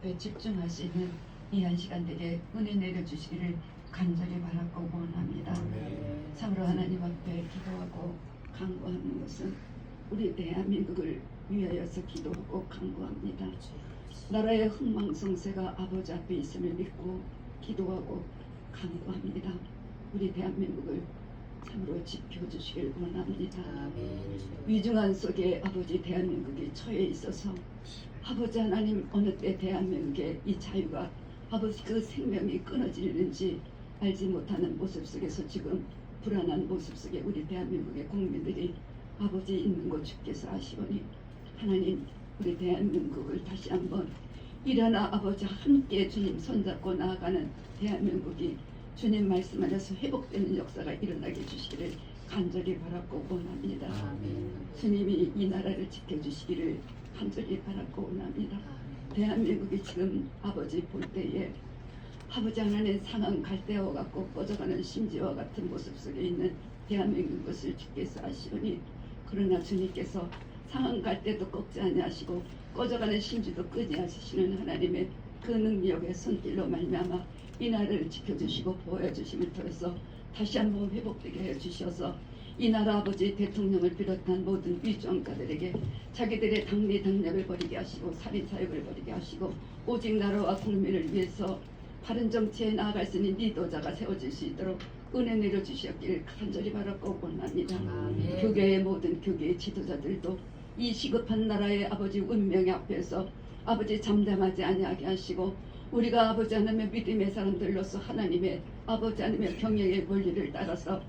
앞에 집중할 수 있는 이한 시간들에 은혜 내려주시기를 간절히 바라고 원합니다. 참으로 하나님 앞에 기도하고 간구하는 것은 우리 대한민국을 위하여서 기도하고 간구합니다. 나라의 흥망성쇠가 아버지 앞에 있음을 믿고 기도하고 간구합니다. 우리 대한민국을 참으로 지켜주시길 원합니다. 위중한 속에 아버지 대한민국이 처해 있어서 아버지 하나님 어느 때 대한민국의 이 자유가 아버지 그 생명이 끊어지는지 알지 못하는 모습 속에서 지금 불안한 모습 속에 우리 대한민국의 국민들이 아버지 있는 것 주께서 아시오니 하나님 우리 대한민국을 다시 한번 일어나 아버지 함께 주님 손잡고 나아가는 대한민국이 주님 말씀 안에서 회복되는 역사가 일어나게 해주시기를 간절히 바라고 원합니다. 주님이 이 나라를 지켜주시기를 간절히 바라고 원합니다. 대한민국이 지금 아버지 볼 때에 아버지 하나님 상한 갈대와 같고 꺼져가는 심지와 같은 모습 속에 있는 대한민국 것을 주께서 아시오니 그러나 주님께서 상한 갈대도 꺾지 아니하시고 꺼져가는 심지도 끄지 않으시는 하나님의 그 능력의 손길로 말미암아 이 나라를 지켜주시고 보호해주심을 통해서 다시 한번 회복되게 해주셔서 이 나라 아버지 대통령을 비롯한 모든 위정가들에게 자기들의 당리 당략을 버리게 하시고 살인사역을 버리게 하시고 오직 나라와 국민을 위해서 바른 정치에 나아갈 수 있는 리더자가 세워질 수 있도록 은혜 내려주셨기를 간절히 바라고 원합니다. 교계의 모든 교계의 지도자들도 이 시급한 나라의 아버지 운명의 앞에서 아버지 잠잠하지 아니하게 하시고 우리가 아버지 하나님의 믿음의 사람들로서 하나님의 아버지 하나님의 경영의 원리를 따라서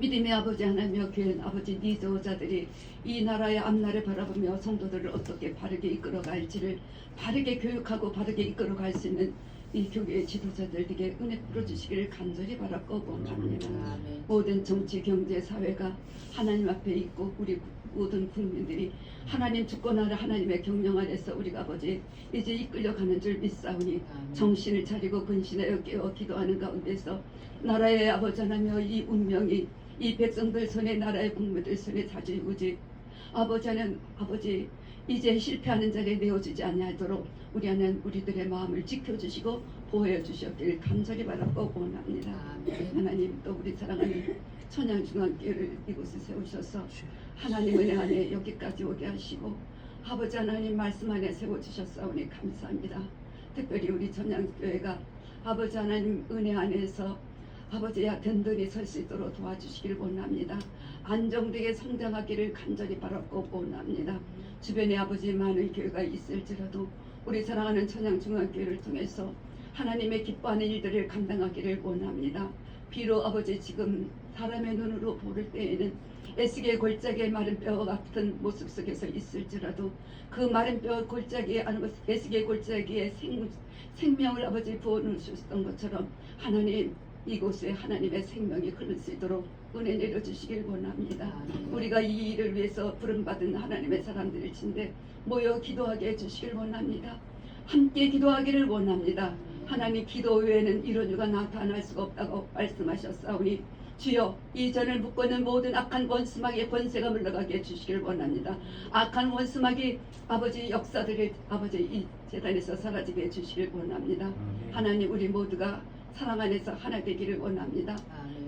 믿음의 아버지 하나님의 교회 아버지 리더자들이 이 나라의 앞날을 바라보며 성도들을 어떻게 바르게 이끌어갈지를 바르게 교육하고 바르게 이끌어갈 수 있는 이 교회의 지도자들에게 은혜 풀어주시기를 간절히 바라고 원합니다. 모든 정치, 경제, 사회가 하나님 앞에 있고 우리 모든 국민들이 하나님 주권하는 하나님의 경영 안에서 우리가 아버지 이제 이끌려가는 줄 믿사오니 정신을 차리고 근신하여 깨어 기도하는 가운데서 나라의 아버지 하나님의 이 운명이 이 백성들 손에 나라의 국민들 손에 자주유지 아버지 하나님 아버지 이제 실패하는 자리에 내어주지 아니하도록 우리 하나님 우리들의 마음을 지켜주시고 보호해 주셨기를 간절히 바라고 원합니다. 하나님 또 우리 사랑하는 천양중앙교회를 이곳에 세우셔서 하나님 은혜 안에 여기까지 오게 하시고 아버지 하나님 말씀 안에 세워주셨사오니 감사합니다. 특별히 우리 천양교회가 아버지 하나님 은혜 안에서 아버지야 든든히 설 수 있도록 도와주시기를 원합니다. 안정되게 성장하기를 간절히 바라고 원합니다. 주변에 아버지 많은 교회가 있을지라도 우리 사랑하는 천양중앙교회를 통해서 하나님의 기뻐하는 일들을 감당하기를 원합니다. 비록 아버지 지금 사람의 눈으로 보를 때에는 에스겔 골짜기의 마른 뼈와 같은 모습 속에서 있을지라도 그 마른 뼈 골짜기에 에스겔 골짜기에 생명을 아버지 부어놓으셨던 것처럼 하나님 이곳에 하나님의 생명이 흐를 수 있도록 은혜 내려주시길 원합니다. 우리가 이 일을 위해서 부름받은 하나님의 사람들일진데 모여 기도하게 해주시길 원합니다. 함께 기도하기를 원합니다. 하나님 기도 외에는 이런 일가 나타날 수가 없다고 말씀하셨사오니 주여 이전을 묶고 있는 모든 악한 원수막의 권세가 물러가게 해주시길 원합니다. 악한 원수막이 아버지 역사들을 아버지 이 재단에서 사라지게 해주시길 원합니다. 하나님 우리 모두가 사랑 안에서 하나 되기를 원합니다.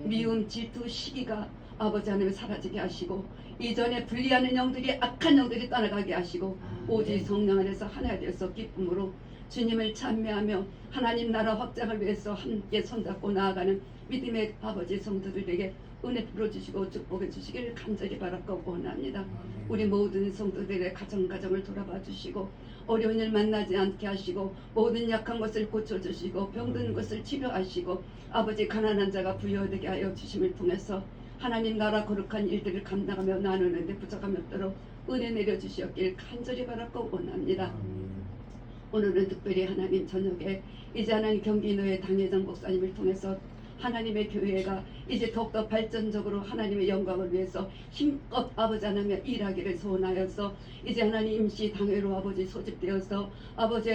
미움, 질투, 시기가 아버지 하나님 사라지게 하시고 이전에 분리하는 영들이 악한 영들이 떠나가게 하시고 오직 성령 안에서 하나 되어서 기쁨으로 주님을 찬미하며 하나님 나라 확장을 위해서 함께 손잡고 나아가는 믿음의 아버지 성도들에게 은혜 풀어주시고 축복해 주시기를 간절히 바라고 원합니다. 우리 모든 성도들의 가정을 돌아봐 주시고 어려운 일 만나지 않게 하시고 모든 약한 것을 고쳐주시고 병든 것을 치료하시고 아버지 가난한 자가 부여되게 하여 주심을 통해서 하나님 나라 거룩한 일들을 감당하며 나누는데 부족함이 없도록 은혜 내려주시었길 간절히 바라고 원합니다. 오늘은 특별히 하나님 저녁에 이제 하나님 경기노회 당회장 목사님을 통해서 하나님의 교회가 이제 더욱더 발전적으로 하나님의 영광을 위해서 힘껏 아버지 하나며 일하기를 소원하여서 이제 하나님 임시 당회로 아버지 소집되어서 아버지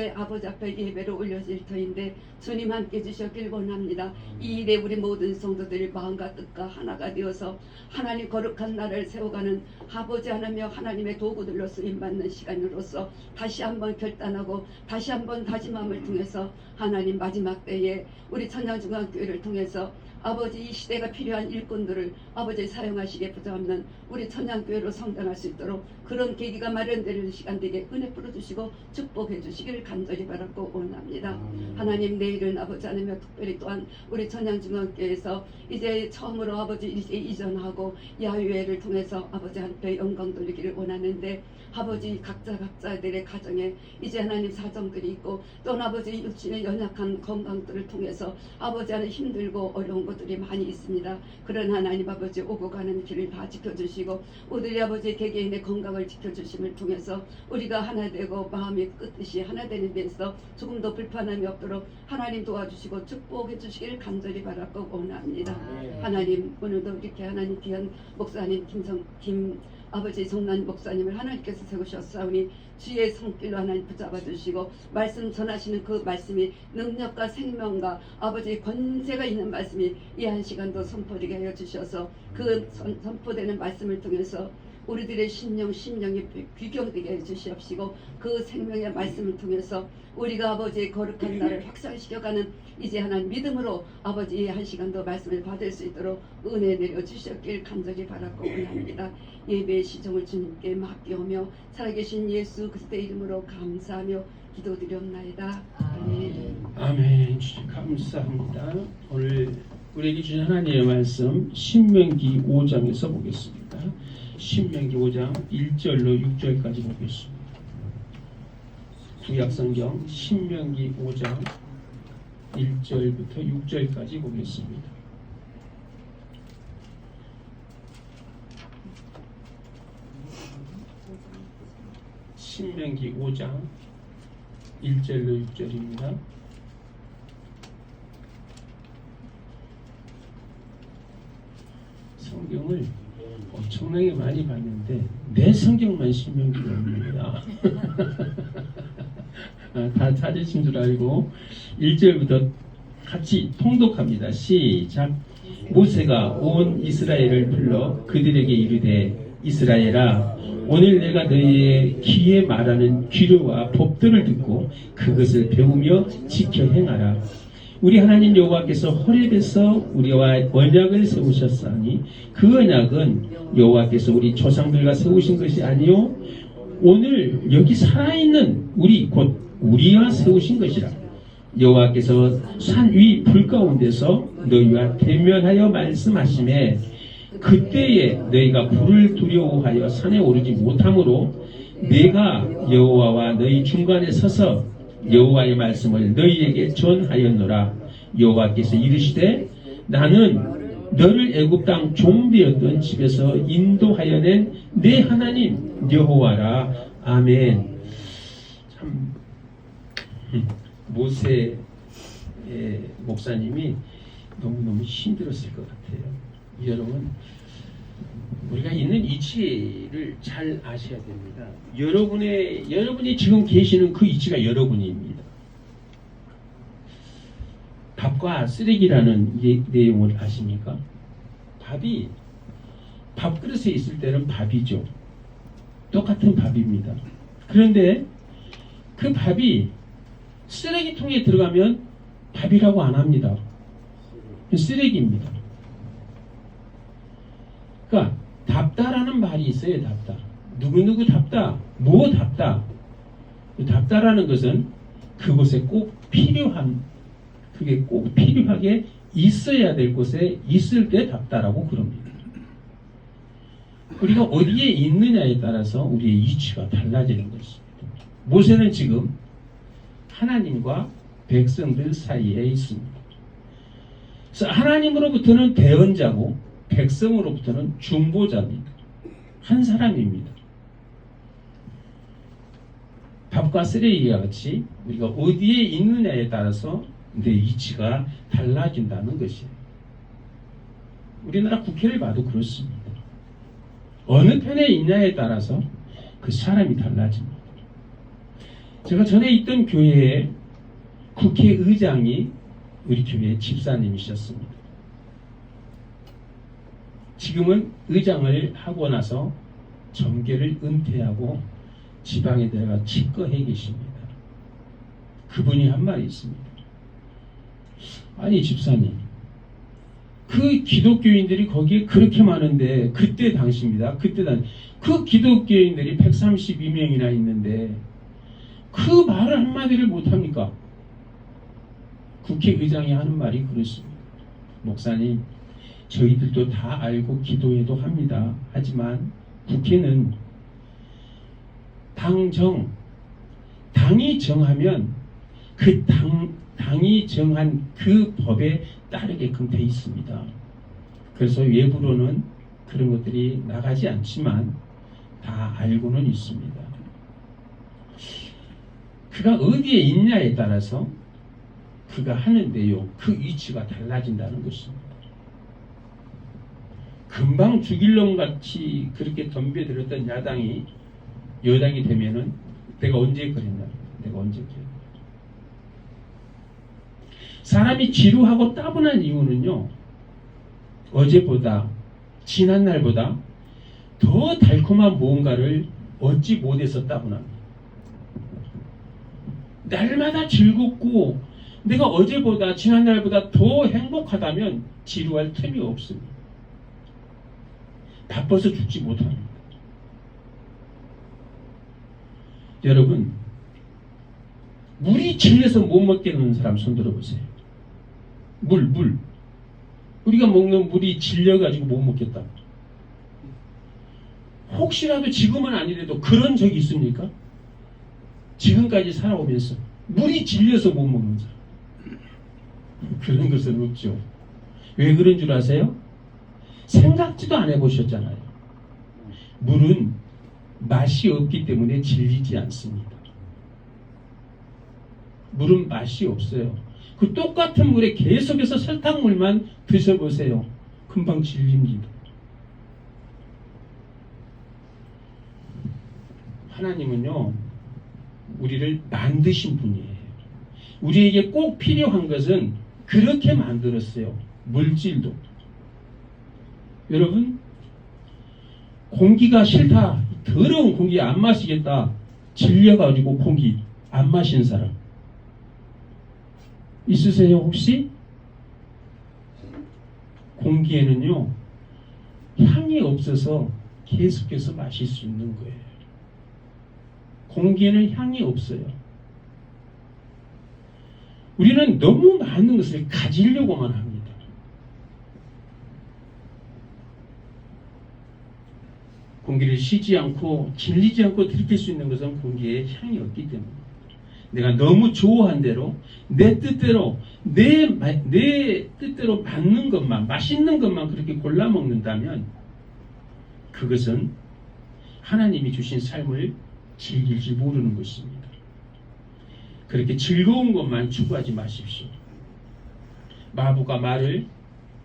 앞에 예배를 올려질 터인데 주님 함께 주셨길 원합니다. 이 일에 우리 모든 성도들이 마음과 뜻과 하나가 되어서 하나님 거룩한 나라를 세워가는 아버지 하나며 하나님의 도구들로 쓰임받는 시간으로서 다시 한번 결단하고 다시 한번 다짐함을 통해서 하나님 마지막 때에 우리 천양중앙교회를 통해서 아버지 이 시대가 필요한 일꾼들을 아버지 사용하시게 부담없는 우리 천양교회로 성장할 수 있도록 그런 계기가 마련되는 시간 되게 은혜 풀어주시고 축복해 주시기를 간절히 바라고 원합니다. 하나님 내일은 아버지 하나며 특별히 또한 우리 천양중앙교회에서 이제 처음으로 아버지 이제 이전하고 야유회를 통해서 아버지 한테 영광 돌리기를 원하는데 아버지 각자들의 가정에 이제 하나님 사정들이 있고 또 아버지 육신의 연약한 건강들을 통해서 아버지 하나님 힘들고 어려운 것들이 많이 있습니다. 그런 하나님 아버지 오고 가는 길을 다 지켜주시고 우리 아버지 개개인의 건강을 지켜주심을 통해서 우리가 하나 되고 마음이 끝듯이 하나 되는 데서 조금 더 불편함이 없도록 하나님 도와주시고 축복해 주시기를 간절히 바라고 원합니다. 하나님 오늘도 이렇게 하나님 귀한 목사님 아버지 정난 목사님을 하나님께서 세우셨사오니 주의 손길로 하나님 붙잡아 주시고 말씀 전하시는 그 말씀이 능력과 생명과 아버지 권세가 있는 말씀이 이 한 시간도 선포되게 하여 주셔서 그 선포되는 말씀을 통해서 우리들의 심령이 귀경되게 해주시옵시고 그 생명의 말씀을 통해서 우리가 아버지의 거룩한 나를 확산시켜가는 이제 하나님 믿음으로 아버지의 한 시간도 말씀을 받을 수 있도록 은혜 내려주셨길 간절히 바라고 원합니다. 예배의 시종을 주님께 맡겨오며 살아계신 예수 그리스도의 이름으로 감사하며 기도드렸나이다. 아멘. 아멘. 주님 감사합니다. 오늘 우리에게 주신 하나님의 말씀 신명기 5장에서 보겠습니다. 신명기 5장 1절로 6절까지 보겠습니다. 구약성경 신명기 5장 1절부터 6절까지 보겠습니다. 신명기 5장 1절로 6절입니다. 성경을 엄청나게 많이 봤는데 내 성경만 신명기가 없습니다. 다 찾으신 줄 알고 1절부터 같이 통독합니다. 시작. 모세가 온 이스라엘을 불러 그들에게 이르되 이스라엘아 오늘 내가 너희의 귀에 말하는 규례와 법도를 듣고 그것을 배우며 지켜 행하라. 우리 하나님 여호와께서 호렙에서 우리와 언약을 세우셨사니 그 언약은 여호와께서 우리 조상들과 세우신 것이 아니요 오늘 여기 살아있는 우리 곧 우리와 세우신 것이라. 여호와께서 산 위 불 가운데서 너희와 대면하여 말씀하시매 그때에 너희가 불을 두려워하여 산에 오르지 못하므로 내가 여호와와 너희 중간에 서서 여호와의 말씀을 너희에게 전하였노라. 여호와께서 이르시되 나는 너를 애굽 땅 종되었던 집에서 인도하여 낸 내 하나님 여호와라. 아멘. 참 모세 목사님이 너무너무 힘들었을 것 같아요. 여러분 우리가 있는 이치를 잘 아셔야 됩니다. 여러분이 지금 계시는 그 이치가 여러분입니다. 밥과 쓰레기라는 내용을 아십니까? 밥이 밥그릇에 있을 때는 밥이죠. 똑같은 밥입니다. 그런데 그 밥이 쓰레기통에 들어가면 밥이라고 안 합니다. 쓰레기입니다. 그러니까 답다라는 말이 있어요. 답다. 누구누구 답다. 뭐 답다. 답다라는 것은 그곳에 꼭 필요한 그게 꼭 필요하게 있어야 될 곳에 있을 때 답다라고 그럽니다. 우리가 어디에 있느냐에 따라서 우리의 이치가 달라지는 것입니다. 모세는 지금 하나님과 백성들 사이에 있습니다. 그래서 하나님으로부터는 대언자고 백성으로부터는 중보자입니다. 한 사람입니다. 밥과 쓰레기와 같이 우리가 어디에 있느냐에 따라서 내 이치가 달라진다는 것이에요. 우리나라 국회를 봐도 그렇습니다. 어느 편에 있냐에 따라서 그 사람이 달라집니다. 제가 전에 있던 교회에 국회의장이 우리 교회 집사님이셨습니다. 지금은 의장을 하고 나서 정계를 은퇴하고 지방에 들어가 치과해 계십니다. 그분이 한 말이 있습니다. 아니 집사님, 그 기독교인들이 거기에 그렇게 많은데 그때 당시입니다. 그 기독교인들이 132명이나 있는데 그 말을 한마디를 못합니까? 국회의장이 하는 말이 그렇습니다. 목사님, 저희들도 다 알고 기도해도 합니다. 하지만 국회는 당이 정하면 그 당이 정한 그 법에 따르게끔 돼 있습니다. 그래서 외부로는 그런 것들이 나가지 않지만 다 알고는 있습니다. 그가 어디에 있냐에 따라서 그가 하는 내용, 그 위치가 달라진다는 것입니다. 금방 죽일 놈같이 그렇게 덤벼들었던 여당이 되면은 내가 언제 그랬나? 내가 언제 그랬나? 사람이 지루하고 따분한 이유는요, 어제보다, 지난날보다 더 달콤한 무언가를 얻지 못해서 따분합니다. 날마다 즐겁고 내가 어제보다, 지난날보다 더 행복하다면 지루할 틈이 없습니다. 바빠서 죽지 못합니다. 여러분, 물이 질려서 못 먹게 하는 사람 손 들어보세요. 물. 우리가 먹는 물이 질려가지고 못 먹겠다. 혹시라도 지금은 아니래도 그런 적이 있습니까? 지금까지 살아오면서 물이 질려서 못 먹는 사람. 그런 것은 없죠. 왜 그런 줄 아세요? 생각지도 안 해보셨잖아요. 물은 맛이 없기 때문에 질리지 않습니다. 물은 맛이 없어요. 그 똑같은 물에 계속해서 설탕물만 드셔보세요. 금방 질립니다. 하나님은요, 우리를 만드신 분이에요. 우리에게 꼭 필요한 것은 그렇게 만들었어요. 물질도. 여러분, 공기가 싫다, 더러운 공기 안 마시겠다, 질려가지고 공기 안 마시는 사람 있으세요 혹시? 공기에는요, 향이 없어서 계속해서 마실 수 있는 거예요. 공기에는 향이 없어요. 우리는 너무 많은 것을 가지려고만 합니다. 공기를 쉬지 않고 질리지 않고 들이킬 수 있는 것은 공기에 향이 없기 때문입니다. 내가 너무 좋아한 대로 내 뜻대로 내 뜻대로 맞는 것만, 맛있는 것만 그렇게 골라 먹는다면 그것은 하나님이 주신 삶을 즐길 줄 모르는 것입니다. 그렇게 즐거운 것만 추구하지 마십시오. 마부가 말을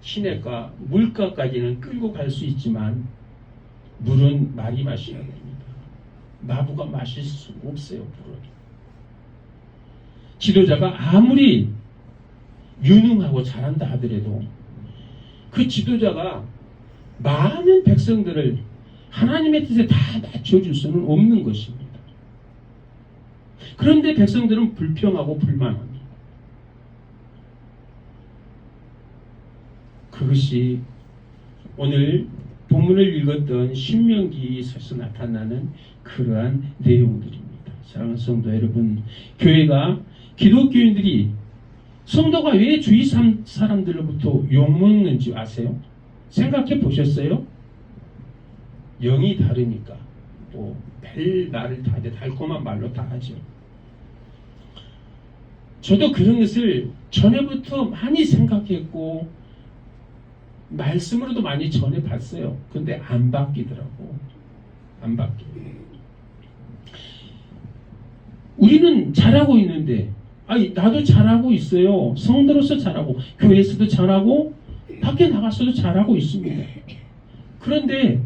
시냇가, 물가까지는 끌고 갈 수 있지만 물은 많이 마셔야 됩니다. 마부가 마실 수 없어요, 물은. 지도자가 아무리 유능하고 잘한다 하더라도 그 지도자가 많은 백성들을 하나님의 뜻에 다 맞춰줄 수는 없는 것입니다. 그런데 백성들은 불평하고 불만합니다. 그것이 오늘 본문을 읽었던 신명기에서 나타나는 그러한 내용들입니다. 사랑하는 성도 여러분, 교회가 기독교인들이 성도가 왜 주위 사람들로부터 욕먹는지 아세요? 생각해 보셨어요? 영이 다르니까 또 별말을 다 달콤한 말로 다 하죠. 저도 그런 것을 전에부터 많이 생각했고 말씀으로도 많이 전해봤어요. 근데 안 바뀌더라고. 안 바뀌어요. 우리는 잘하고 있는데, 아니 나도 잘하고 있어요. 성도로서 잘하고 교회에서도 잘하고 밖에 나가서도 잘하고 있습니다. 그런데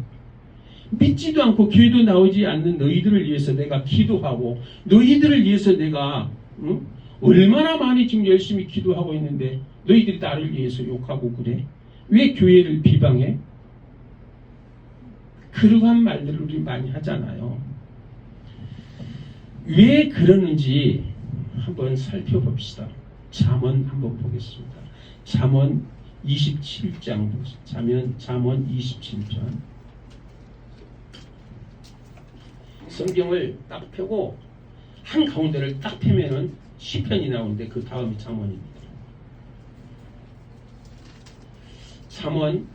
믿지도 않고 교회도 나오지 않는 너희들을 위해서 내가 기도하고 너희들을 위해서 내가 얼마나 많이 지금 열심히 기도하고 있는데 너희들이 나를 위해서 욕하고 그래? 왜 교회를 비방해? 그러한 말들을 우리 많이 하잖아요. 왜 그러는지 한번 살펴봅시다. 잠언 한번 보겠습니다. 잠언 27장 잠언 27장. 성경을 딱 펴고 한 가운데를 딱 펴면은 시편이 나오는데 그 다음이 잠언입니다. 잠언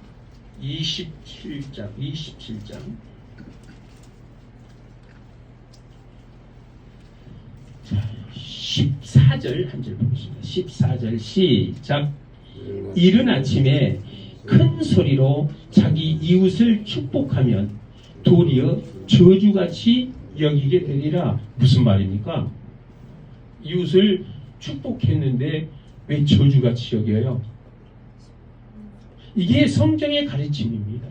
27장 14절 한 절 보겠습니다. 14절 시작. 이른 아침에 큰 소리로 자기 이웃을 축복하면 도리어 저주같이 여기게 되리라. 무슨 말입니까? 이웃을 축복했는데 왜 저주같이 여겨요? 이게 성경의 가르침입니다.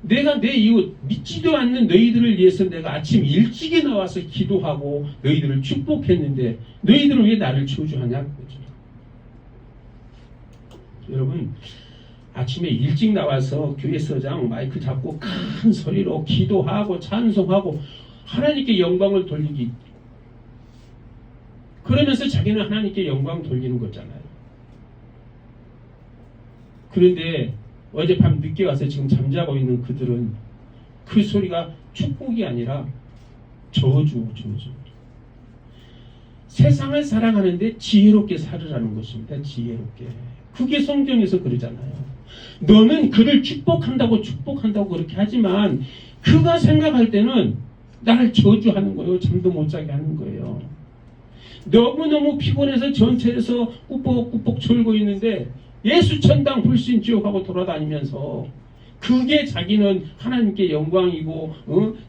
내가 내 이웃 믿지도 않는 너희들을 위해서 내가 아침 일찍에 나와서 기도하고 너희들을 축복했는데 너희들은 왜 나를 저주하냐? 여러분, 아침에 일찍 나와서 교회서장 마이크 잡고 큰 소리로 기도하고 찬송하고 하나님께 영광을 돌리기, 그러면서 자기는 하나님께 영광 돌리는 거잖아요. 그런데 어젯밤 늦게 와서 지금 잠자고 있는 그들은 그 소리가 축복이 아니라 저주. 세상을 사랑하는데 지혜롭게 살으라는 것입니다. 지혜롭게. 그게 성경에서 그러잖아요. 너는 그를 축복한다고 그렇게 하지만 그가 생각할 때는 나를 저주하는 거예요. 잠도 못 자게 하는 거예요. 너무너무 피곤해서 전철에서 꾸벅꾸벅 졸고 있는데 예수 천당 불신 지옥하고 돌아다니면서 그게 자기는 하나님께 영광이고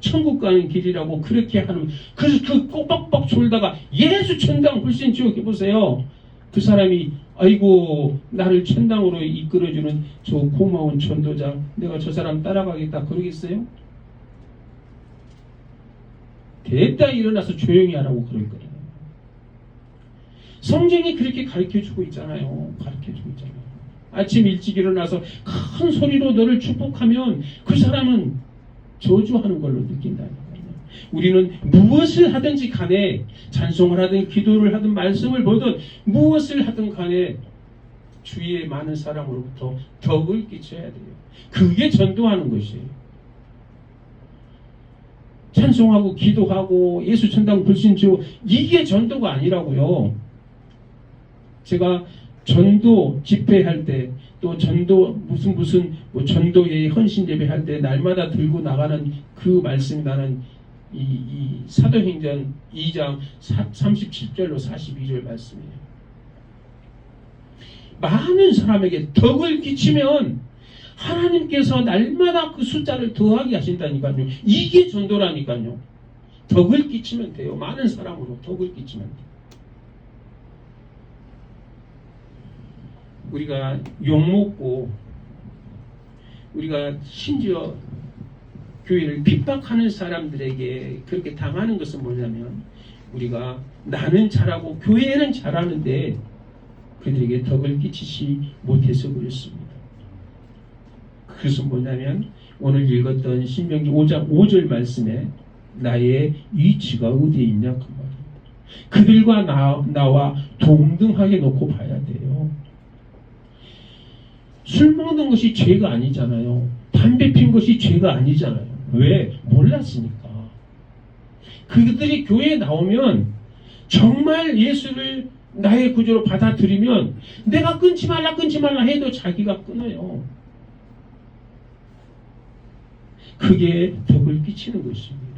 천국 가는 길이라고 그렇게 하는, 그래서 그 꼬박꼬박 졸다가 예수 천당 불신 지옥 해보세요. 그 사람이 아이고 나를 천당으로 이끌어주는 저 고마운 전도자, 내가 저 사람 따라가겠다 그러겠어요? 됐다 일어나서 조용히 하라고 그럴 거예요. 성경이 그렇게 가르쳐주고 있잖아요. 아침 일찍 일어나서 큰 소리로 너를 축복하면 그 사람은 저주하는 걸로 느낀다니까요. 우리는 무엇을 하든지 간에 찬송을 하든 기도를 하든 말씀을 보든 무엇을 하든 간에 주위의 많은 사람으로부터 덕을 끼쳐야 돼요. 그게 전도하는 것이에요. 찬송하고 기도하고 예수 천당 불신지옥, 이게 전도가 아니라고요. 제가 전도 집회할 때, 또 전도 무슨 전도의 헌신 예배할 때 날마다 들고 나가는 그 말씀이 나는 이 사도행전 2장 37절로 42절 말씀이에요. 많은 사람에게 덕을 끼치면 하나님께서 날마다 그 숫자를 더하게 하신다니까요. 이게 전도라니까요. 덕을 끼치면 돼요. 많은 사람으로 덕을 끼치면 돼요. 우리가 욕먹고 우리가 심지어 교회를 핍박하는 사람들에게 그렇게 당하는 것은 뭐냐면, 우리가 나는 잘하고 교회는 잘하는데 그들에게 덕을 끼치지 못해서 그렇습니다. 그것은 뭐냐면 오늘 읽었던 신명기 5장 5절 말씀에 나의 위치가 어디에 있냐 그 말입니다. 그들과 나와 동등하게 놓고 봐야 돼요. 술 먹는 것이 죄가 아니잖아요. 담배 핀 것이 죄가 아니잖아요. 왜? 몰랐으니까. 그들이 교회에 나오면 정말 예수를 나의 구주로 받아들이면 내가 끊지 말라 해도 자기가 끊어요. 그게 덕을 끼치는 것입니다.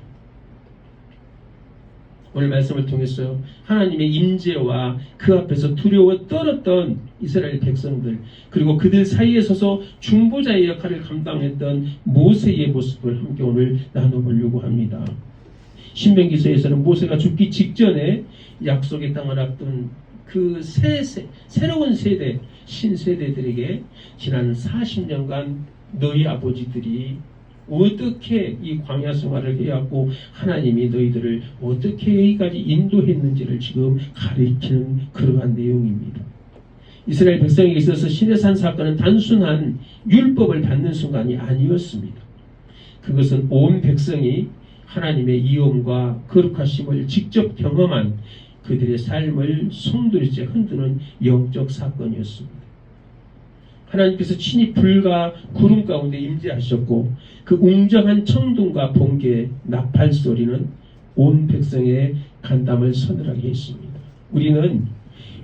오늘 말씀을 통해서 하나님의 임재와 그 앞에서 두려워 떨었던 이스라엘 백성들, 그리고 그들 사이에 서서 중보자의 역할을 감당했던 모세의 모습을 함께 오늘 나눠보려고 합니다. 신명기서에서는 모세가 죽기 직전에 약속의 땅을 앞둔 그 새로운 세대, 신세대들에게 지난 40년간 너희 아버지들이 어떻게 이 광야 생활을 해왔고 하나님이 너희들을 어떻게 여기까지 인도했는지를 지금 가르치는 그러한 내용입니다. 이스라엘 백성에게 있어서 시내산 사건은 단순한 율법을 받는 순간이 아니었습니다. 그것은 온 백성이 하나님의 이음과 거룩하심을 직접 경험한 그들의 삶을 송두리째 흔드는 영적 사건이었습니다. 하나님께서 친히 불과 구름 가운데 임재하셨고 그 웅장한 청둥과 번개, 나팔 소리는 온 백성의 간담을 서늘하게 했습니다. 우리는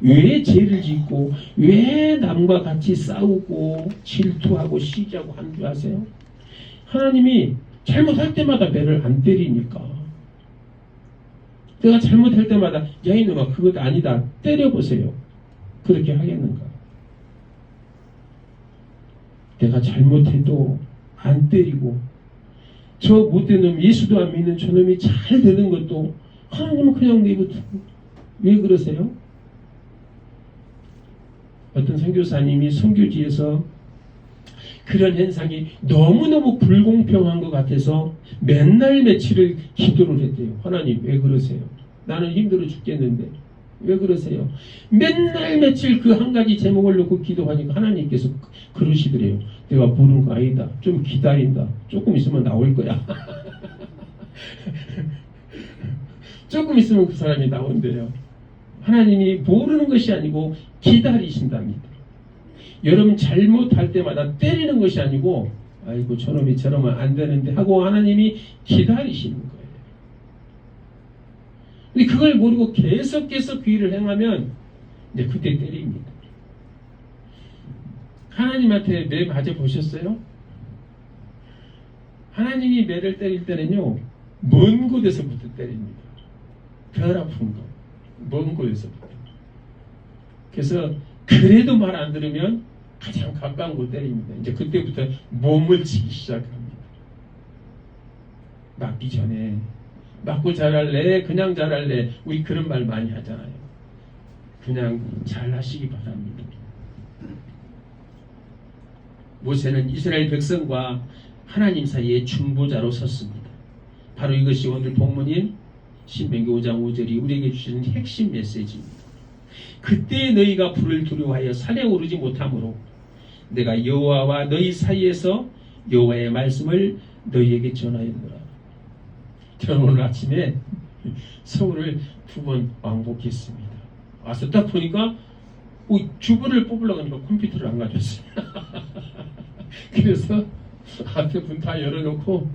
왜 죄를 짓고 왜 남과 같이 싸우고 질투하고 시기하고 한 줄 아세요? 하나님이 잘못할 때마다 배를 안 때리니까. 내가 잘못할 때마다 야 이놈아 그것 아니다 때려보세요. 그렇게 하겠는가? 내가 잘못해도 안 때리고 저 못된 놈 예수도 안 믿는 저놈이 잘 되는 것도 하나님은 그냥 내버려. 왜 그러세요? 어떤 선교사님이 선교지에서 그런 현상이 너무너무 불공평한 것 같아서 맨날 며칠을 기도를 했대요. 하나님 왜 그러세요? 나는 힘들어 죽겠는데 왜 그러세요? 맨날 며칠 그 한 가지 제목을 놓고 기도하니까 하나님께서 그러시더래요. 내가 부른 거 아니다. 좀 기다린다. 조금 있으면 나올 거야. 조금 있으면 그 사람이 나온대요. 하나님이 모르는 것이 아니고 기다리신답니다. 여러분 잘못할 때마다 때리는 것이 아니고 아이고 저놈이 저러면 안 되는데 하고 하나님이 기다리시는 거예요. 근데 그걸 모르고 계속해서 그 일을 행하면 이제 그때 때립니다. 하나님한테 매 맞아 보셨어요? 하나님이 매를 때릴 때는요 먼 곳에서부터 때립니다. 별 아픈 거 먼 곳에서부터. 그래서 그래도 말 안 들으면 가장 가까운 곳 때립니다. 이제 그때부터 몸을 치기 시작합니다. 맞기 전에 맞고 잘할래? 그냥 잘할래? 우리 그런 말 많이 하잖아요. 그냥 잘하시기 바랍니다. 모세는 이스라엘 백성과 하나님 사이에 중보자로 섰습니다. 바로 이것이 오늘 본문인 신명기 5장 5절이 우리에게 주시는 핵심 메시지입니다. 그때 너희가 불을 두려워하여 산에 오르지 못하므로 내가 여호와와 너희 사이에서 여호와의 말씀을 너희에게 전하였노라. 저는 오늘 아침에 서울을 2번 왕복했습니다. 와서 딱 보니까 주부를 뽑으려고 하니까 컴퓨터를 안 가져왔어요. 그래서 앞에 문 다 열어놓고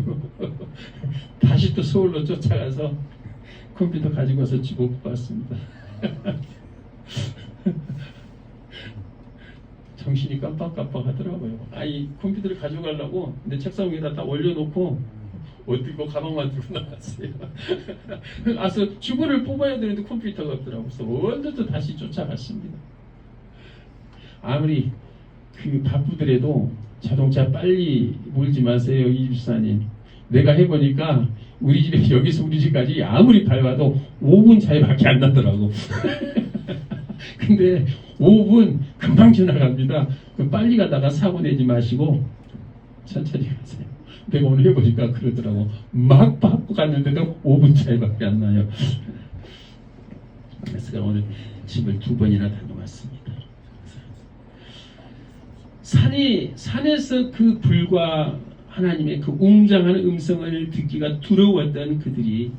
다시 또 서울로 쫓아가서 컴퓨터 가지고 와서 집어넣고 왔습니다. 정신이 깜빡깜빡 하더라고요. 이 컴퓨터를 가져가려고 내 책상 위에다 딱 올려놓고 옷 입고 가방만 들고 나왔어요. 와서 주부를 뽑아야 되는데 컴퓨터가 없더라고요. 그래서 언제도 다시 쫓아갔습니다. 아무리 바쁘더라도 자동차 빨리 몰지 마세요, 이 집사님. 내가 해보니까 우리 집에 여기서 우리 집까지 아무리 밟아도 5분 차이밖에 안 나더라고. 근데 5분 금방 지나갑니다. 빨리 가다가 사고 내지 마시고 천천히 가세요. 내가 오늘 해보니까 그러더라고. 막 밟고 갔는데도 5분 차이밖에 안 나요. 그래서 오늘 집을 2번이나 다녀왔습니다. 산에서 그 불과 하나님의 그 웅장한 음성을 듣기가 두려웠던 그들이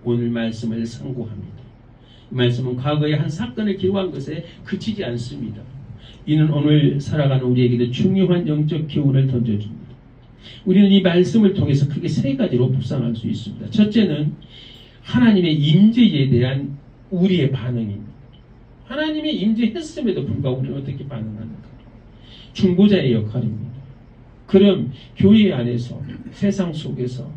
오늘 말씀을 상고합니다. 이 말씀은 과거의 한 사건을 기록한 것에 그치지 않습니다. 이는 오늘 살아가는 우리에게도 중요한 영적 교훈을 던져줍니다. 우리는 이 말씀을 통해서 크게 3가지로 묵상할 수 있습니다. 첫째는 하나님의 임재에 대한 우리의 반응입니다. 하나님의 임재했음에도 불구하고 우리는 어떻게 반응하는가? 중보자의 역할입니다. 그럼 교회 안에서 세상 속에서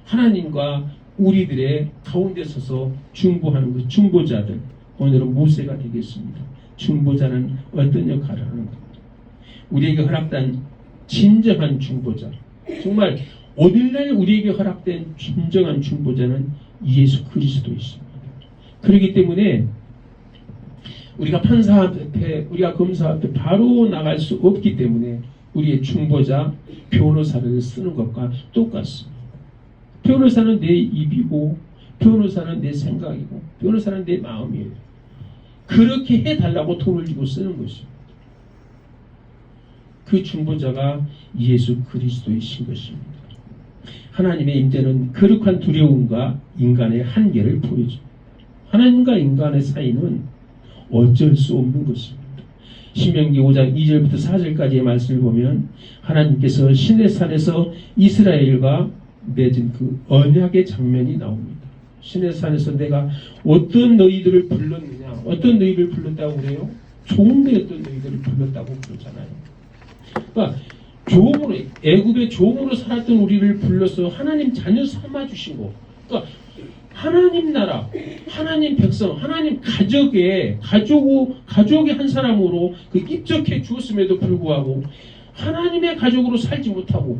하나님과 우리들의 가운데 서서 중보하는 그 중보자들, 오늘은 모세가 되겠습니다. 중보자는 어떤 역할을 하는가? 우리에게 허락된 진정한 중보자, 정말 오늘날 우리에게 허락된 진정한 중보자는 예수 그리스도이십니다. 그렇기 때문에 우리가 판사 앞에, 우리가 검사 앞에 바로 나갈 수 없기 때문에 우리의 중보자 변호사를 쓰는 것과 똑같습니다. 변호사는 내 입이고 변호사는 내 생각이고 변호사는 내 마음이에요. 그렇게 해달라고 돈을 주고 쓰는 것입니다. 그 중보자가 예수 그리스도이신 것입니다. 하나님의 임재는 거룩한 두려움과 인간의 한계를 보여줍니다. 하나님과 인간의 사이는 어쩔 수 없는 것입니다. 신명기 5장 2절부터 4절까지의 말씀을 보면 하나님께서 시내 산에서 이스라엘과 맺은 그 언약의 장면이 나옵니다. 시내 산에서 내가 어떤 너희들을 불렀느냐, 어떤 너희를 불렀다고 그래요? 종되었던 너희들을 불렀다고 그러잖아요. 그러니까 종으로, 애굽의 종으로 살았던 우리를 불러서 하나님 자녀 삼아 주신 거. 그러니까 하나님 나라, 하나님 백성, 하나님 가족의 한 사람으로 그 입적해 주었음에도 불구하고 하나님의 가족으로 살지 못하고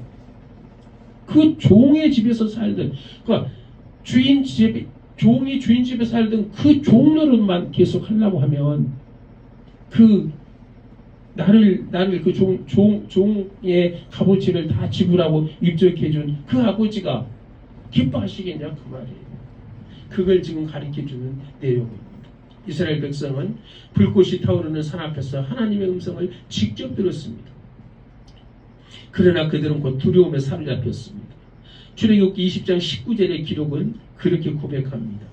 그 종의 집에서 살던, 그러니까 종이 주인 집에 살던 그 종 노릇만 계속 하려고 하면 그 나를 그 종의 값어치를 다 지불하고 입적해준 그 아버지가 기뻐하시겠냐 그 말이에요. 그걸 지금 가르쳐주는 내용입니다. 이스라엘 백성은 불꽃이 타오르는 산 앞에서 하나님의 음성을 직접 들었습니다. 그러나 그들은 곧 두려움에 사로잡혔습니다. 출애굽기 20장 19절의 기록은 그렇게 고백합니다.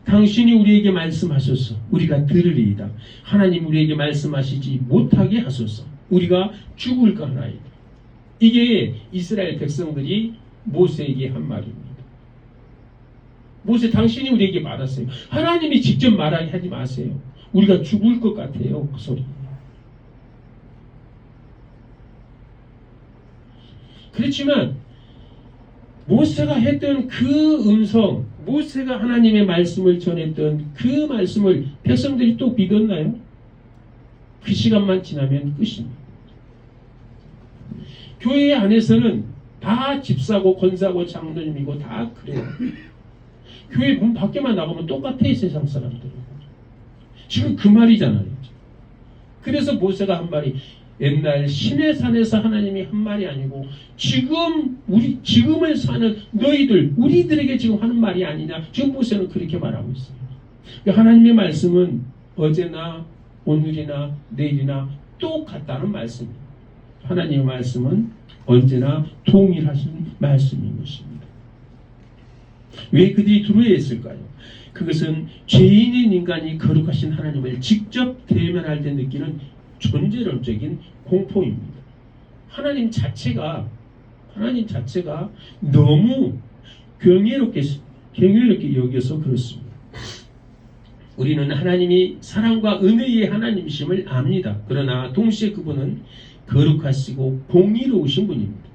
당신이 우리에게 말씀하소서 우리가 들으리이다. 하나님 우리에게 말씀하시지 못하게 하소서 우리가 죽을까 하나이다. 이게 이스라엘 백성들이 모세에게 한 말입니다. 모세 당신이 우리에게 말하세요. 하나님이 직접 말하게 하지 마세요. 우리가 죽을 것 같아요. 그 소리. 그렇지만 모세가 했던 그 음성, 모세가 하나님의 말씀을 전했던 그 말씀을 백성들이 또 믿었나요? 그 시간만 지나면 끝입니다. 교회 안에서는 다 집사고 권사고 장로님이고 다 그래요. 교회 문 밖에만 나가면 똑같아 세상 사람들은. 지금 그 말이잖아요. 그래서 모세가 한 말이 옛날 시내산에서 하나님이 한 말이 아니고 지금을 사는 너희들 우리들에게 지금 하는 말이 아니냐. 지금 모세는 그렇게 말하고 있어요. 하나님의 말씀은 어제나 오늘이나 내일이나 똑같다는 말씀입니다. 하나님의 말씀은 언제나 동일하신 말씀인 것입니다. 왜 그들이 두려워했을까요? 그것은 죄인인 인간이 거룩하신 하나님을 직접 대면할 때 느끼는 존재론적인 공포입니다. 하나님 자체가 너무 경이롭게 여겨서 그렇습니다. 우리는 하나님이 사랑과 은혜의 하나님이심을 압니다. 그러나 동시에 그분은 거룩하시고 공의로우신 분입니다.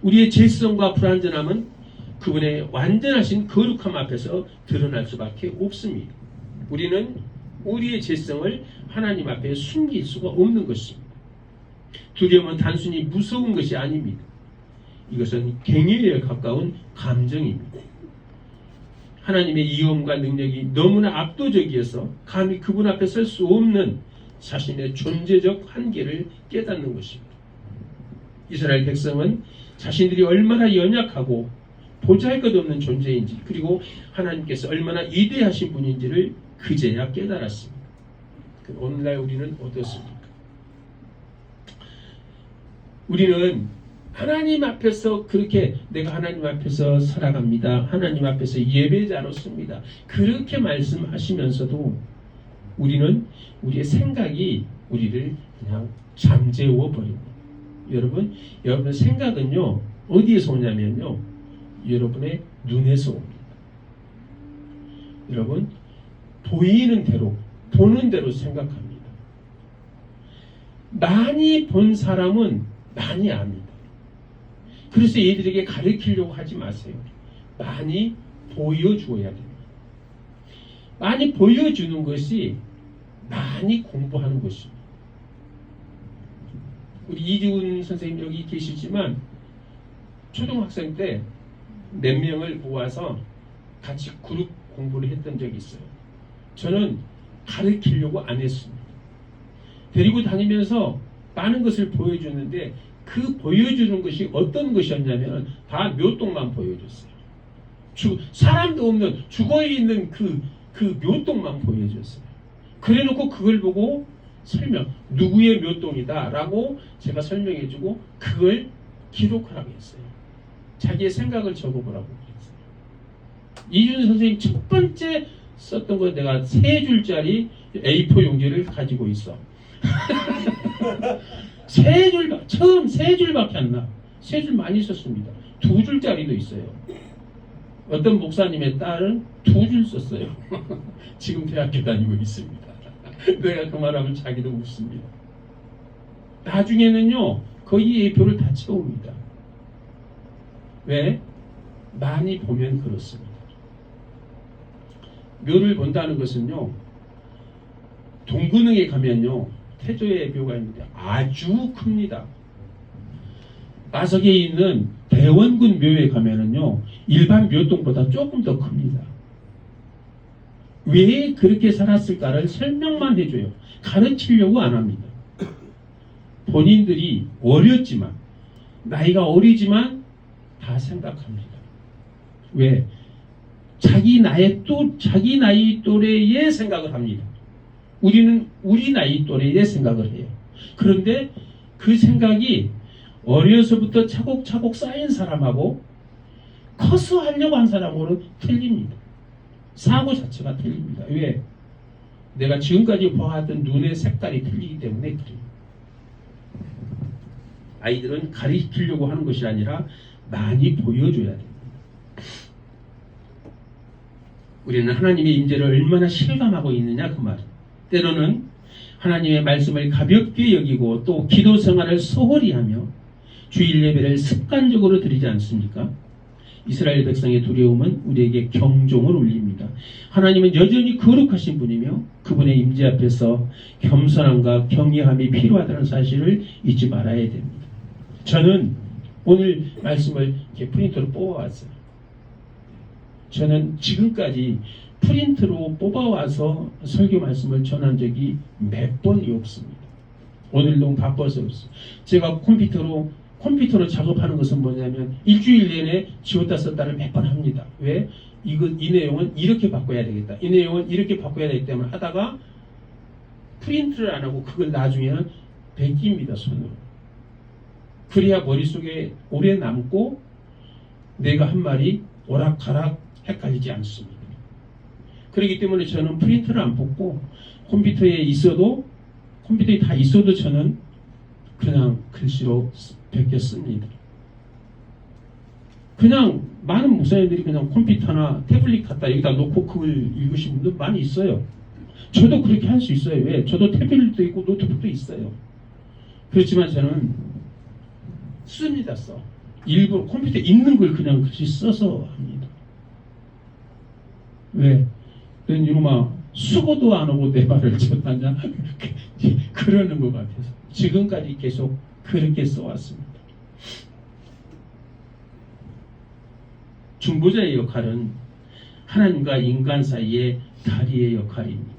우리의 죄성과 불완전함은 그분의 완전하신 거룩함 앞에서 드러날 수밖에 없습니다. 우리는 우리의 죄성을 하나님 앞에 숨길 수가 없는 것입니다. 두려움은 단순히 무서운 것이 아닙니다. 이것은 경외에 가까운 감정입니다. 하나님의 이음과 능력이 너무나 압도적이어서 감히 그분 앞에 설 수 없는 자신의 존재적 한계를 깨닫는 것입니다. 이스라엘 백성은 자신들이 얼마나 연약하고 보잘것없는 존재인지 그리고 하나님께서 얼마나 위대하신 분인지를 그제야 깨달았습니다. 오늘날 우리는 어떻습니까? 우리는 하나님 앞에서 그렇게 내가 하나님 앞에서 살아갑니다. 하나님 앞에서 예배자로 씁니다. 그렇게 말씀하시면서도 우리는 우리의 생각이 우리를 그냥 잠재워 버립니다. 여러분 생각은요 어디에서 오냐면요 여러분의 눈에서 옵니다. 여러분 보이는 대로 보는 대로 생각합니다. 많이 본 사람은 많이 압니다. 그래서 얘들에게 가르치려고 하지 마세요. 많이 보여주어야 됩니다. 많이 보여주는 것이 많이 공부하는 것입니다. 우리 이지훈 선생님 여기 계시지만 초등학생 때 몇 명을 모아서 같이 그룹 공부를 했던 적이 있어요. 저는 가르치려고 안 했습니다. 데리고 다니면서 많은 것을 보여주는데 그 보여주는 것이 어떤 것이었냐면 다 묘동만 보여줬어요. 사람도 없는 죽어있는 그 묘동만 보여줬어요. 그래놓고 그걸 보고 누구의 묘동이다 라고 제가 설명해주고 그걸 기록하라고 했어요. 자기의 생각을 적어보라고 했어요. 이준 선생님 첫 번째 썼던 거 내가 3줄짜리 A4 용지를 가지고 있어. 처음 3줄밖에 안 나. 3줄 많이 썼습니다. 2줄짜리도 있어요. 어떤 목사님의 딸은 2줄 썼어요. 지금 대학교 다니고 있습니다. 내가 그 말하면 자기도 웃습니다. 나중에는요 거의 A4를 다 채웁니다. 왜? 많이 보면 그렇습니다. 묘를 본다는 것은요 동근흥에 가면요 태조의 묘가 있는데 아주 큽니다. 마석에 있는 대원군 묘에 가면은요 일반 묘동보다 조금 더 큽니다. 왜 그렇게 살았을까를 설명만 해줘요. 가르치려고 안 합니다. 본인들이 어렸지만 나이가 어리지만 다 생각합니다. 왜? 자기 나이 또래의 생각을 합니다. 우리는 우리 나이 또래의 생각을 해요. 그런데 그 생각이 어려서부터 차곡차곡 쌓인 사람하고 커서 하려고 한 사람으로 틀립니다. 사고 자체가 틀립니다. 왜? 내가 지금까지 보았던 눈의 색깔이 틀리기 때문에 그래요. 아이들은 가르치려고 하는 것이 아니라 많이 보여줘야 됩니다. 우리는 하나님의 임재를 얼마나 실감하고 있느냐 그 말. 때로는 하나님의 말씀을 가볍게 여기고 또 기도 생활을 소홀히 하며 주일 예배를 습관적으로 드리지 않습니까? 이스라엘 백성의 두려움은 우리에게 경종을 울립니다. 하나님은 여전히 거룩하신 분이며 그분의 임재 앞에서 겸손함과 경외함이 필요하다는 사실을 잊지 말아야 됩니다. 저는 오늘 말씀을 이렇게 프린터로 뽑아왔어요. 저는 지금까지 프린트로 뽑아와서 설교 말씀을 전한 적이 몇 번이 없습니다. 오늘 너무 바빠서 없어요. 제가 컴퓨터로 작업하는 것은 뭐냐면 일주일 내내 지웠다 썼다를 몇 번 합니다. 왜? 이 내용은 이렇게 바꿔야 되겠다. 이 내용은 이렇게 바꿔야 되기 때문에 하다가 프린트를 안 하고 그걸 나중에는 베깁니다. 손으로. 그래야 머릿속에 오래 남고 내가 한 말이 오락가락 헷갈리지 않습니다. 그렇기 때문에 저는 프린트를 안 뽑고 컴퓨터에 다 있어도 저는 그냥 글씨로 베껴 씁니다. 그냥 많은 목사님들이 그냥 컴퓨터나 태블릿 갖다 여기다 놓고 그걸 읽으시는 분들 많이 있어요. 저도 그렇게 할 수 있어요. 왜? 저도 태블릿도 있고 노트북도 있어요. 그렇지만 저는 씁니다. 일부러 컴퓨터에 있는 걸 그냥 글씨 써서 합니다. 왜? 이놈아 수고도 안 하고 내 말을 전하냐? 그러는 것 같아서 지금까지 계속 그렇게 써왔습니다. 중보자의 역할은 하나님과 인간 사이의 다리의 역할입니다.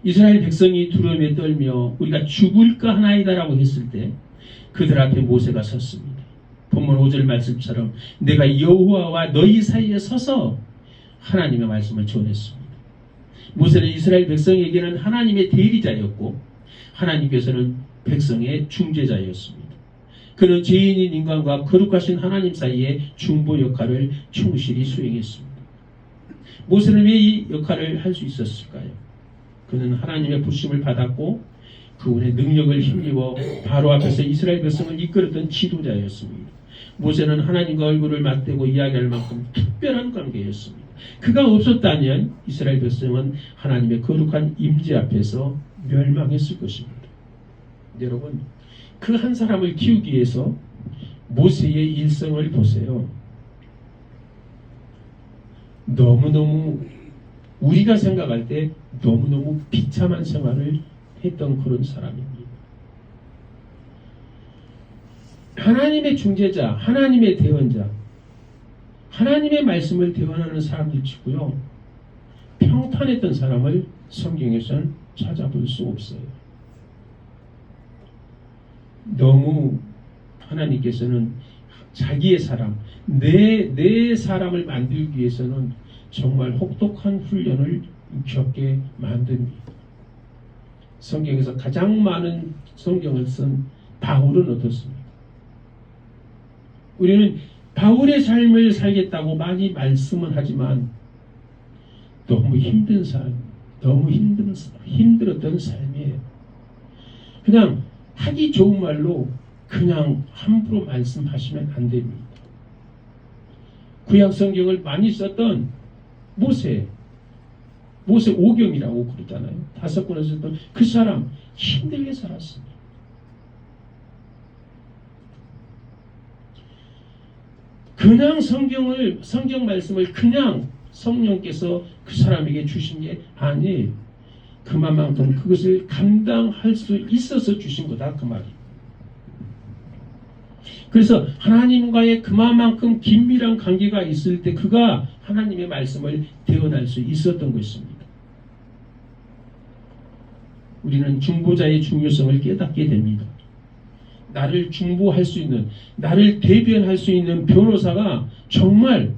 이스라엘 백성이 두려움에 떨며 우리가 죽을까 하나이다라고 했을 때 그들 앞에 모세가 섰습니다. 본문 5절 말씀처럼 내가 여호와와 너희 사이에 서서 하나님의 말씀을 전했습니다. 모세는 이스라엘 백성에게는 하나님의 대리자였고 하나님께서는 백성의 중재자였습니다. 그는 죄인인 인간과 거룩하신 하나님 사이의 중보 역할을 충실히 수행했습니다. 모세는 왜 이 역할을 할 수 있었을까요? 그는 하나님의 부심을 받았고 그분의 능력을 힘입어 바로 앞에서 이스라엘 백성을 이끌었던 지도자였습니다. 모세는 하나님과 얼굴을 맞대고 이야기할 만큼 특별한 관계였습니다. 그가 없었다면 이스라엘 백성은 하나님의 거룩한 임재 앞에서 멸망했을 것입니다. 여러분, 그 한 사람을 키우기 위해서 모세의 일생을 보세요. 너무너무 우리가 생각할 때 너무너무 비참한 생활을 했던 그런 사람입니다. 하나님의 중재자, 하나님의 대언자, 하나님의 말씀을 대언하는 사람들 치고요. 평판했던 사람을 성경에서는 찾아볼 수 없어요. 너무 하나님께서는 자기의 사람, 내 사람을 만들기 위해서는 정말 혹독한 훈련을 겪게 만듭니다. 성경에서 가장 많은 성경을 쓴 바울은 어떻습니까? 우리는 바울의 삶을 살겠다고 많이 말씀은 하지만 너무 힘든 삶, 너무 힘들었던 삶이에요. 그냥 하기 좋은 말로 그냥 함부로 말씀하시면 안 됩니다. 구약 성경을 많이 썼던 모세 오경이라고 그러잖아요. 5권을 썼던 그 사람 힘들게 살았습니다. 그냥 성경 말씀을 그냥 성령께서 그 사람에게 주신 게 아니에요. 그만큼 그것을 감당할 수 있어서 주신 거다 그 말이에요. 그래서 하나님과의 그만큼 긴밀한 관계가 있을 때 그가 하나님의 말씀을 대언할 수 있었던 것입니다. 우리는 중보자의 중요성을 깨닫게 됩니다. 나를 중보할 수 있는, 나를 대변할 수 있는 변호사가 정말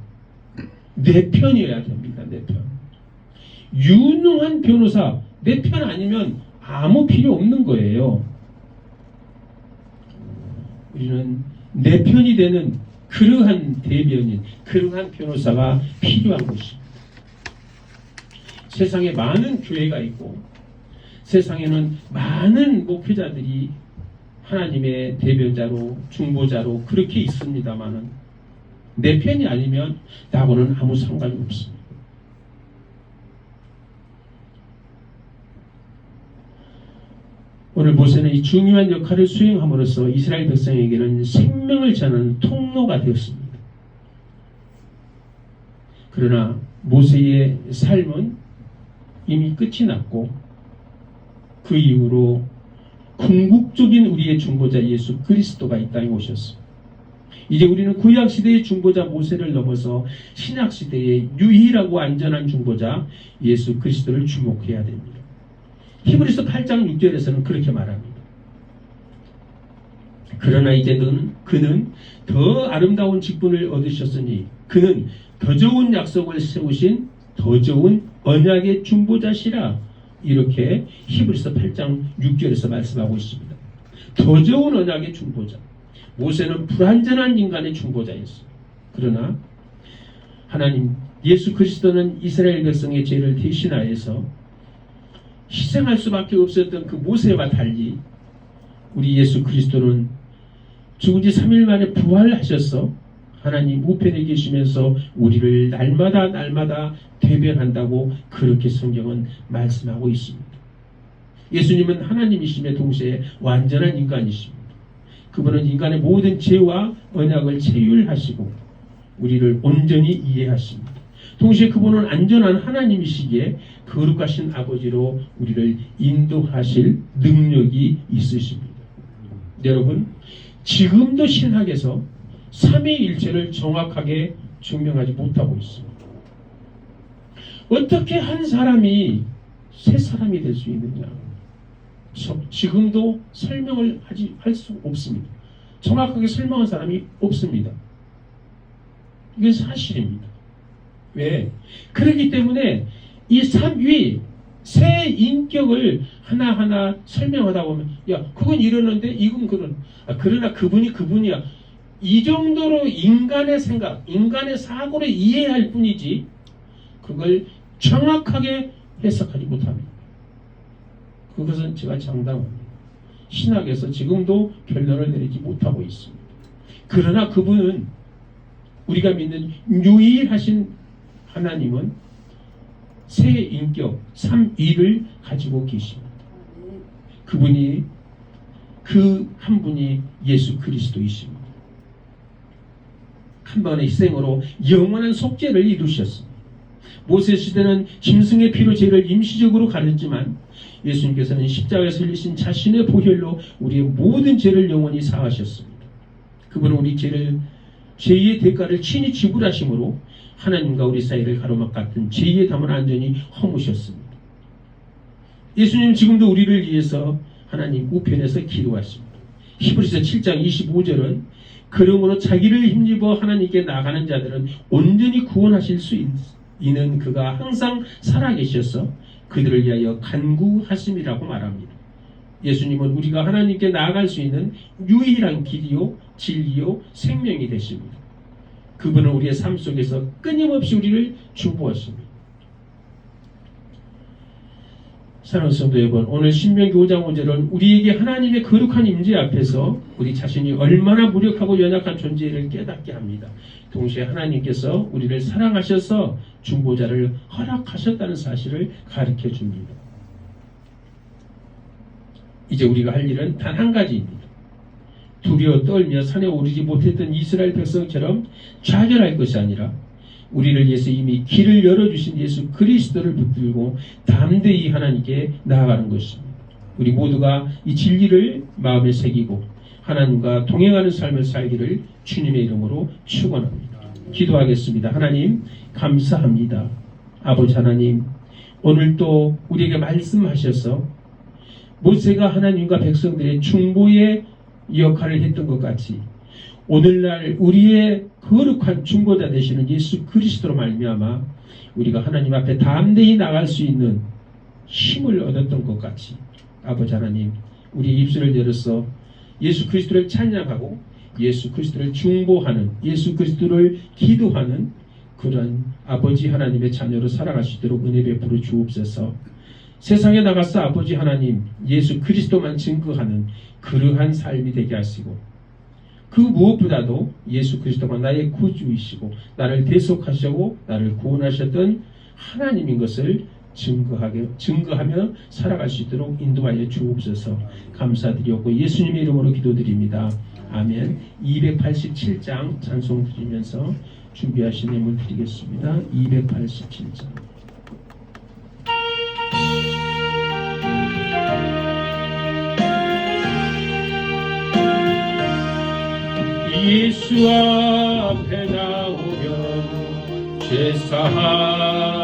내 편이어야 됩니다. 내 편. 유능한 변호사, 내 편 아니면 아무 필요 없는 거예요. 우리는 내 편이 되는 그러한 대변인, 그러한 변호사가 필요한 것입니다. 세상에 많은 교회가 있고 세상에는 많은 목회자들이 하나님의 대변자로 중보자로 그렇게 있습니다마는 내 편이 아니면 나하고는 아무 상관이 없습니다. 오늘 모세는 이 중요한 역할을 수행함으로써 이스라엘 백성에게는 생명을 전하는 통로가 되었습니다. 그러나 모세의 삶은 이미 끝이 났고 그 이후로 궁극적인 우리의 중보자 예수 그리스도가 이 땅에 오셨습니다. 이제 우리는 구약시대의 중보자 모세를 넘어서 신약시대의 유일하고 안전한 중보자 예수 그리스도를 주목해야 됩니다. 히브리서 8장 6절에서는 그렇게 말합니다. 그러나 이제 그는 더 아름다운 직분을 얻으셨으니 그는 더 좋은 약속을 세우신 더 좋은 언약의 중보자시라. 이렇게 히브리서 8장 6절에서 말씀하고 있습니다. 더 좋은 언약의 중보자. 모세는 불완전한 인간의 중보자였습니다. 그러나 하나님 예수 그리스도는 이스라엘 백성의 죄를 대신하여서 희생할 수밖에 없었던 그 모세와 달리 우리 예수 그리스도는 죽은 지 3일 만에 부활하셔서 하나님 우편에 계시면서 우리를 날마다 대변한다고 그렇게 성경은 말씀하고 있습니다. 예수님은 하나님이심에 동시에 완전한 인간이십니다. 그분은 인간의 모든 죄와 언약을 체휼하시고 우리를 온전히 이해하십니다. 동시에 그분은 안전한 하나님이시기에 거룩하신 아버지로 우리를 인도하실 능력이 있으십니다. 여러분, 지금도 신학에서 삼위일체를 정확하게 증명하지 못하고 있습니다. 어떻게 한 사람이 세 사람이 될 수 있느냐? 지금도 설명을 할 수 없습니다. 정확하게 설명한 사람이 없습니다. 이건 사실입니다. 왜? 그렇기 때문에 이 삼위 세 인격을 하나하나 설명하다 보면 야 그건 이러는데 이건 그런 그러나 그분이야. 이 정도로 인간의 생각, 인간의 사고를 이해할 뿐이지 그걸 정확하게 해석하지 못합니다. 그것은 제가 장담합니다. 신학에서 지금도 결론을 내리지 못하고 있습니다. 그러나 그분은 우리가 믿는 유일하신 하나님은 세 인격, 삼위를 가지고 계십니다. 그분이 그 한 분이 예수 그리스도이십니다. 한 번의 희생으로 영원한 속죄를 이루셨습니다. 모세 시대는 짐승의 피로 죄를 임시적으로 가렸지만 예수님께서는 십자가에서 흘리신 자신의 보혈로 우리의 모든 죄를 영원히 사하셨습니다. 그분은 우리 죄의 대가를 친히 지불하심으로 하나님과 우리 사이를 가로막았던 죄의 담을 완전히 허무셨습니다. 예수님 지금도 우리를 위해서 하나님 우편에서 기도하십니다. 히브리서 7장 25절은 그러므로 자기를 힘입어 하나님께 나가는 자들은 온전히 구원하실 수 있는 그가 항상 살아계셔서 그들을 위하여 간구하심이라고 말합니다. 예수님은 우리가 하나님께 나아갈 수 있는 유일한 길이요 진리요 생명이 되십니다. 그분은 우리의 삶 속에서 끊임없이 우리를 중보하십니다. 사랑하는 성도 여러분, 오늘 신명기 5장 5절은 우리에게 하나님의 거룩한 임재 앞에서 우리 자신이 얼마나 무력하고 연약한 존재를 깨닫게 합니다. 동시에 하나님께서 우리를 사랑하셔서 중보자를 허락하셨다는 사실을 가르쳐 줍니다. 이제 우리가 할 일은 단 한 가지입니다. 두려워 떨며 산에 오르지 못했던 이스라엘 백성처럼 좌절할 것이 아니라 우리를 위해서 이미 길을 열어주신 예수 그리스도를 붙들고 담대히 하나님께 나아가는 것입니다. 우리 모두가 이 진리를 마음에 새기고 하나님과 동행하는 삶을 살기를 주님의 이름으로 축원합니다. 기도하겠습니다. 하나님 감사합니다. 아버지 하나님, 오늘 또 우리에게 말씀하셔서 모세가 하나님과 백성들의 중보의 역할을 했던 것 같이 오늘날 우리의 거룩한 중보자 되시는 예수 그리스도로 말미암아 우리가 하나님 앞에 담대히 나갈 수 있는 힘을 얻었던 것 같이 아버지 하나님, 우리 입술을 열어서 예수 그리스도를 찬양하고 예수 그리스도를 중보하는, 예수 그리스도를 기도하는 그런 아버지 하나님의 자녀로 살아갈 수 있도록 은혜 베풀어 주옵소서. 세상에 나가서 아버지 하나님 예수 그리스도만 증거하는 그러한 삶이 되게 하시고, 그 무엇보다도 예수 그리스도가 나의 구주이시고 나를 대속하시고 나를 구원하셨던 하나님인 것을 증거하며 살아갈 수 있도록 인도하여 주옵소서. 감사드리옵고 예수님의 이름으로 기도드립니다. 아멘. 287장 찬송 드리면서 준비하신 예물 드리겠습니다. 287장. 예수 앞에 나오면 죄사함